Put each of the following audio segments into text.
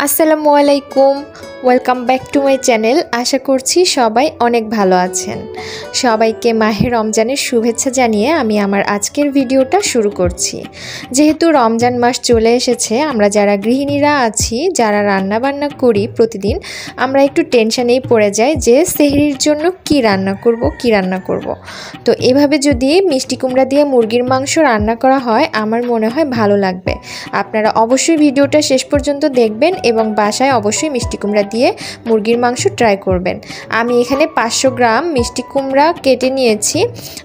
আসসালামু আলাইকুম, welcome back to my channel. আশা করছি সবাই অনেক ভালো আছেন। সবাইকে মাহে রমজানের শুভেচ্ছা জানিয়ে আমি আমার আজকের ভিডিওটা শুরু করছি। যেহেতু রমজান মাস চলে এসেছে, আমরা যারা গৃহিণীরা আছি, যারা রান্না বান্না করি প্রতিদিন, আমরা একটু টেনশনেই পড়ে যাই যে সেহরির জন্য কি রান্না করব। তো এভাবে যদি মিষ্টি কুমড়া দিয়ে মুরগির মাংস রান্না করা হয়, আমার মনে হয় ভালো লাগবে। আপনারা অবশ্যই ভিডিওটা শেষ পর্যন্ত দেখবেন এবং বাসায় অবশ্যই মিষ্টি কুমড়া দিয়ে মুরগির মাংস ট্রাই করবেন। আমি এখানে 500 গ্রাম মিষ্টি কুমড়া কেটে নিয়েছি।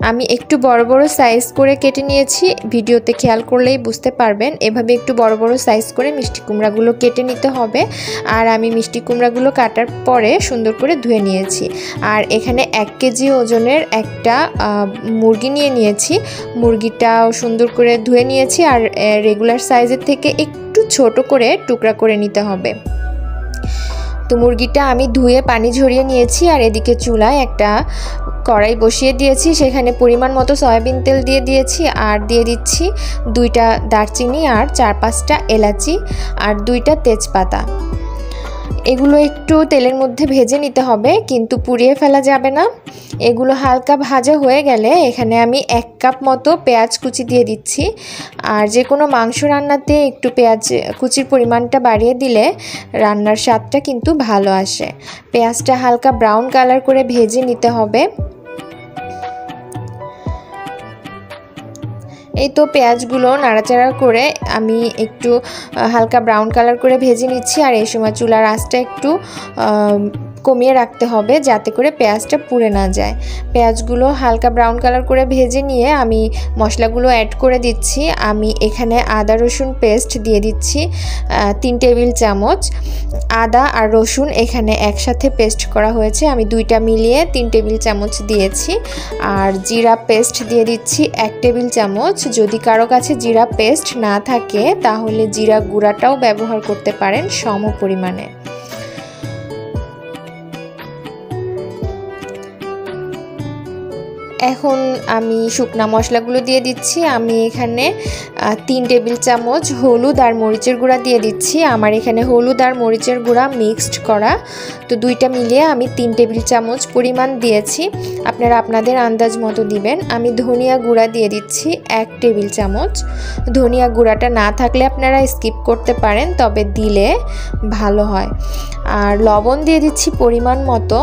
আমি একটু বড় বড় সাইজ করে কেটে নিয়েছি, ভিডিওতে খেয়াল করলেই বুঝতে পারবেন। এভাবে একটু বড় বড় সাইজ করে মিষ্টি কুমড়াগুলো কেটে নিতে হবে। আর আমি মিষ্টি কুমড়াগুলো কাটার পরে সুন্দর করে ধুয়ে নিয়েছি। আর এখানে 1 কেজি ওজনের একটা মুরগি নিয়ে নিয়েছি। মুরগিটাও সুন্দর করে ধুয়ে নিয়েছি। আর রেগুলার সাইজের থেকে একটু ছোট করে টুকরা করে নিতে হবে। তো মুরগিটা আমি ধুয়ে পানি ঝরিয়ে নিয়েছি। আর এদিকে চুলায় একটা কড়াই বসিয়ে দিয়েছি, সেখানে পরিমাণ মতো সয়াবিন তেল দিয়ে দিয়েছি। আর দিয়ে দিচ্ছি 2টা দারচিনি আর 4-5টা এলাচি আর 2টা তেজপাতা। এগুলো একটু তেলের মধ্যে ভেজে নিতে হবে, কিন্তু পুড়িয়ে ফেলা যাবে না। এগুলো হালকা ভাজা হয়ে গেলে এখানে আমি 1 কাপ মতো পেঁয়াজ কুচি দিয়ে দিচ্ছি। আর যে কোনো মাংস রান্নাতে একটু পেঁয়াজ কুচির পরিমাণটা বাড়িয়ে দিলে রান্নার স্বাদটা কিন্তু ভালো আসে। পেঁয়াজটা হালকা ব্রাউন কালার করে ভেজে নিতে হবে। এই তো পেঁয়াজগুলো নাড়াচাড়া করে আমি একটু হালকা ব্রাউন কালার করে ভেজে নিচ্ছি। আর এই সময় চুলার আঁচটা একটু কমিয়ে রাখতে হবে, যাতে করে পেঁয়াজটা পুড়ে না যায়। পেঁয়াজগুলো হালকা ব্রাউন কালার করে ভেজে নিয়ে আমি মশলাগুলো অ্যাড করে দিচ্ছি। আমি এখানে আদা রসুন পেস্ট দিয়ে দিচ্ছি 3 টেবিল চামচ। আদা আর রসুন এখানে একসাথে পেস্ট করা হয়েছে, আমি 2টা মিলিয়ে 3 টেবিল চামচ দিয়েছি। আর জিরা পেস্ট দিয়ে দিচ্ছি 1 টেবিল চামচ। যদি কারো কাছে জিরা পেস্ট না থাকে তাহলে জিরা গুঁড়াটাও ব্যবহার করতে পারেন সম পরিমাণে। এখন আমি শুকনা মশলাগুলো দিয়ে দিচ্ছি। আমি এখানে 3 টেবিল চামচ হলুদ আর মরিচের গুঁড়া দিয়ে দিচ্ছি। আমার এখানে হলুদ আর মরিচের গুঁড়া মিক্সড করা, তো 2টা মিলিয়ে আমি 3 টেবিল চামচ পরিমাণ দিয়েছি। আপনারা আপনাদের আন্দাজ মতো দিবেন। আমি ধনিয়া গুঁড়া দিয়ে দিচ্ছি 1 টেবিল চামচ। ধনিয়া গুঁড়াটা না থাকলে আপনারা স্কিপ করতে পারেন, তবে দিলে ভালো হয়। আর লবণ দিয়ে দিচ্ছি পরিমাণ মতো।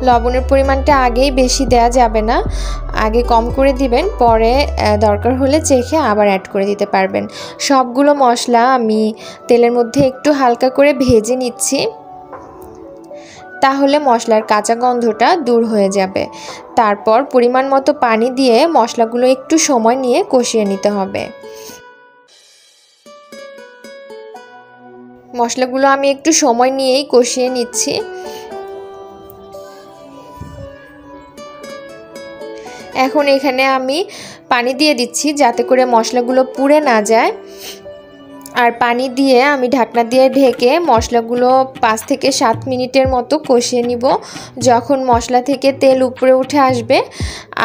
লবণের পরিমাণটা আগেই বেশি দেওয়া যাবে না, আগে কম করে দিবেন, পরে দরকার হলে চেখে আবার অ্যাড করে দিতে পারবেন। সবগুলো মশলা আমি তেলের মধ্যে একটু হালকা করে ভেজে নিচ্ছি, তাহলে মশলার কাঁচা গন্ধটা দূর হয়ে যাবে। তারপর পরিমাণ মতো পানি দিয়ে মশলাগুলো একটু সময় নিয়ে কষিয়ে নিতে হবে। মশলাগুলো আমি একটু সময় নিয়েই কষিয়ে নিচ্ছি। এখন এখানে আমি পানি দিয়ে দিচ্ছি, যাতে করে মশলাগুলো পুড়ে না যায়। আর পানি দিয়ে আমি ঢাকনা দিয়ে ঢেকে মশলাগুলো 5 থেকে 7 মিনিটের মতো কষিয়ে নিব। যখন মশলা থেকে তেল উপরে উঠে আসবে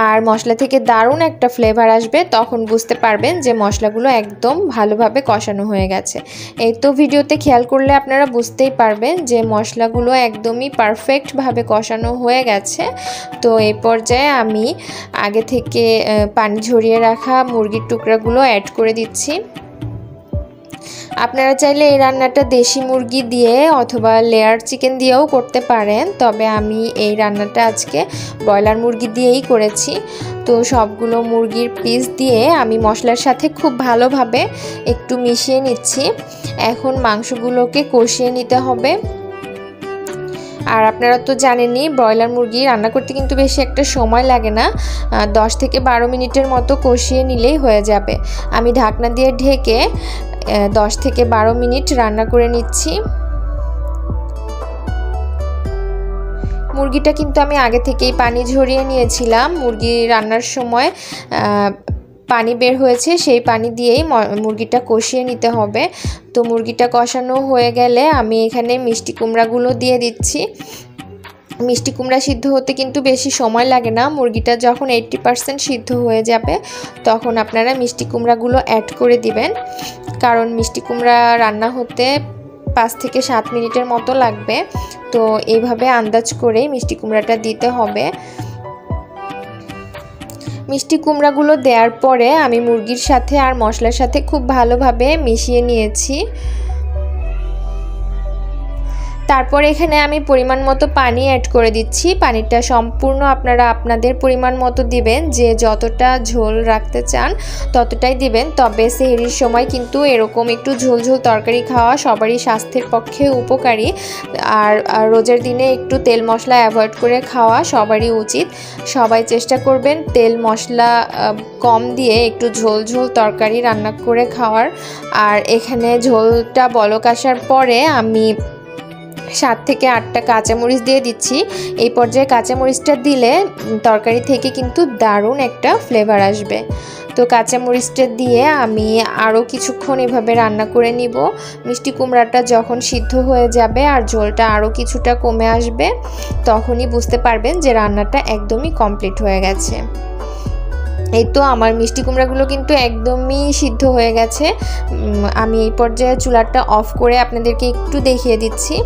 আর মশলা থেকে দারুণ একটা ফ্লেভার আসবে, তখন বুঝতে পারবেন যে মশলাগুলো একদম ভালোভাবে কষানো হয়ে গেছে। এই তো ভিডিওতে খেয়াল করলে আপনারা বুঝতেই পারবেন যে মশলাগুলো একদমই পারফেক্টভাবে কষানো হয়ে গেছে। তো এই পর্যায়ে আমি আগে থেকে পানি ঝরিয়ে রাখা মুরগির টুকরাগুলো অ্যাড করে দিচ্ছি। আপনারা চাইলে এই রান্নাটা দেশি মুরগি দিয়ে অথবা লেয়ার চিকেন দিয়েও করতে পারেন, তবে আমি এই রান্নাটা আজকে ব্রয়লার মুরগি দিয়েই করেছি। তো সবগুলো মুরগির পিস দিয়ে আমি মশলার সাথে খুব ভালোভাবে একটু মিশিয়ে নিচ্ছি। এখন মাংসগুলোকে কষিয়ে নিতে হবে। আর আপনারা তো জানেনই, ব্রয়লার মুরগি রান্না করতে কিন্তু বেশি একটা সময় লাগে না, 10 থেকে 12 মিনিটের মতো কষিয়ে নিলেই হয়ে যাবে। আমি ঢাকনা দিয়ে ঢেকে 10 থেকে 12 মিনিট রান্না করে নিচ্ছি। মুরগিটা কিন্তু আমি আগে থেকেই পানি ঝরিয়ে নিয়েছিলাম। মুরগি রান্নার সময় পানি বের হয়েছে, সেই পানি দিয়েই মুরগিটা কষিয়ে নিতে হবে। তো মুরগিটা কষানো হয়ে গেলে আমি এখানে মিষ্টি কুমড়াগুলো দিয়ে দিচ্ছি। মিষ্টি কুমড়া সিদ্ধ হতে কিন্তু বেশি সময় লাগে না। মুরগিটা যখন 80% সিদ্ধ হয়ে যাবে তখন আপনারা মিষ্টি কুমড়াগুলো অ্যাড করে দিবেন, কারণ মিষ্টি কুমড়া রান্না হতে 5 থেকে 7 মিনিটের মতো লাগবে। তো এইভাবে আন্দাজ করেই মিষ্টি কুমড়াটা দিতে হবে। মিষ্টি কুমড়াগুলো দেওয়ার পরে আমি মুরগির সাথে আর মশলার সাথে খুব ভালোভাবে মিশিয়ে নিয়েছি। তারপর এখানে আমি পরিমাণ মতো পানি অ্যাড করে দিচ্ছি। পানিটা সম্পূর্ণ আপনারা আপনাদের পরিমাণ মতো দিবেন, যে যতটা ঝোল রাখতে চান ততটাই দিবেন। তবে সেহরির সময় কিন্তু এরকম একটু ঝোল ঝোল তরকারি খাওয়া সবারই স্বাস্থ্যের পক্ষে উপকারী। আর রোজার দিনে একটু তেল মশলা অ্যাভয়েড করে খাওয়া সবারই উচিত। সবাই চেষ্টা করবেন তেল মশলা কম দিয়ে একটু ঝোল ঝোল তরকারি রান্না করে খাওয়ার। আর এখানে ঝোলটা বলক আসার পরে আমি 7 থেকে 8টা কাঁচামরিচ দিয়ে দিচ্ছি। এই পর্যায়ে কাঁচামরিচটা দিলে তরকারি থেকে কিন্তু দারুণ একটা ফ্লেভার আসবে। তো কাঁচামরিচটা দিয়ে আমি আরও কিছুক্ষণ এভাবে রান্না করে নিব। মিষ্টি কুমড়াটা যখন সিদ্ধ হয়ে যাবে আর ঝোলটা আরও কিছুটা কমে আসবে, তখনই বুঝতে পারবেন যে রান্নাটা একদমই কমপ্লিট হয়ে গেছে। এই তো আমার মিষ্টি কুমড়াগুলো কিন্তু একদমই সিদ্ধ হয়ে গেছে। আমি এই পর্যায়ে চুলাটা অফ করে আপনাদেরকে একটু দেখিয়ে দিচ্ছি।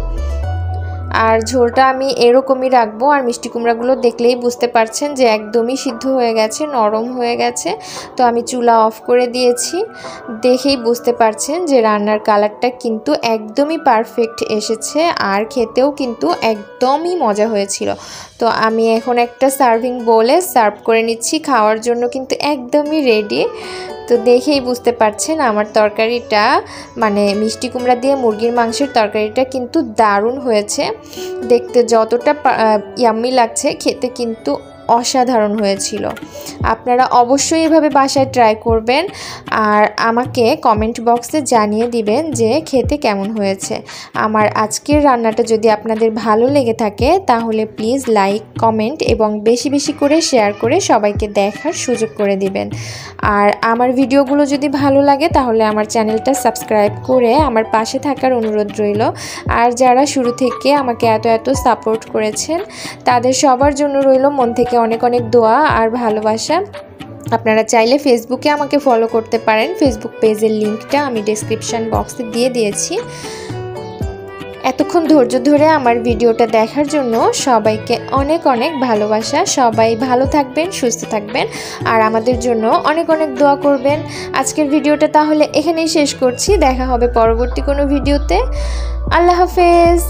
আর ঝোলটা আমি এরকমই রাখবো। আর মিষ্টি কুমড়াগুলো দেখলেই বুঝতে পারছেন যে একদমই সিদ্ধ হয়ে গেছে, নরম হয়ে গেছে। তো আমি চুলা অফ করে দিয়েছি। দেখেই বুঝতে পারছেন যে রান্নার কালারটা কিন্তু একদমই পারফেক্ট এসেছে, আর খেতেও কিন্তু একদমই মজা হয়েছিল। তো আমি এখন একটা সার্ভিং বোলে সার্ভ করে নিচ্ছি। খাওয়ার জন্য কিন্তু একদমই রেডি। তো দেখেই বুঝতে পারছেন আমার তরকারিটা, মানে মিষ্টি কুমড়া দিয়ে মুরগির মাংসের তরকারিটা কিন্তু দারুণ হয়েছে। দেখতে যতটা ইয়াম্মি লাগছে, খেতে কিন্তু অসাধারণ হয়েছিল। আপনারা অবশ্যই এভাবে বাসায় ট্রাই করবেন আর আমাকে কমেন্ট বক্সে জানিয়ে দিবেন যে খেতে কেমন হয়েছে। আমার আজকের রান্নাটা যদি আপনাদের ভালো লেগে থাকে তাহলে প্লিজ লাইক, কমেন্ট এবং বেশি বেশি করে শেয়ার করে সবাইকে দেখার সুযোগ করে দিবেন। আর আমার ভিডিওগুলো যদি ভালো লাগে তাহলে আমার চ্যানেলটা সাবস্ক্রাইব করে আমার পাশে থাকার অনুরোধ রইল। আর যারা শুরু থেকে আমাকে এত সাপোর্ট করেছেন তাদের সবার জন্য রইল মন থেকে অনেক অনেক দোয়া আর ভালোবাসা। আপনারা চাইলে ফেসবুকে আমাকে ফলো করতে পারেন। ফেসবুক পেজের লিঙ্কটা আমি ডেসক্রিপশন বক্সে দিয়ে দিয়েছি। এতক্ষণ ধৈর্য ধরে আমার ভিডিওটা দেখার জন্য সবাইকে অনেক অনেক ভালোবাসা। সবাই ভালো থাকবেন, সুস্থ থাকবেন আর আমাদের জন্য অনেক অনেক দোয়া করবেন। আজকের ভিডিওটা তাহলে এখানেই শেষ করছি। দেখা হবে পরবর্তী কোনো ভিডিওতে। আল্লাহ হাফেজ।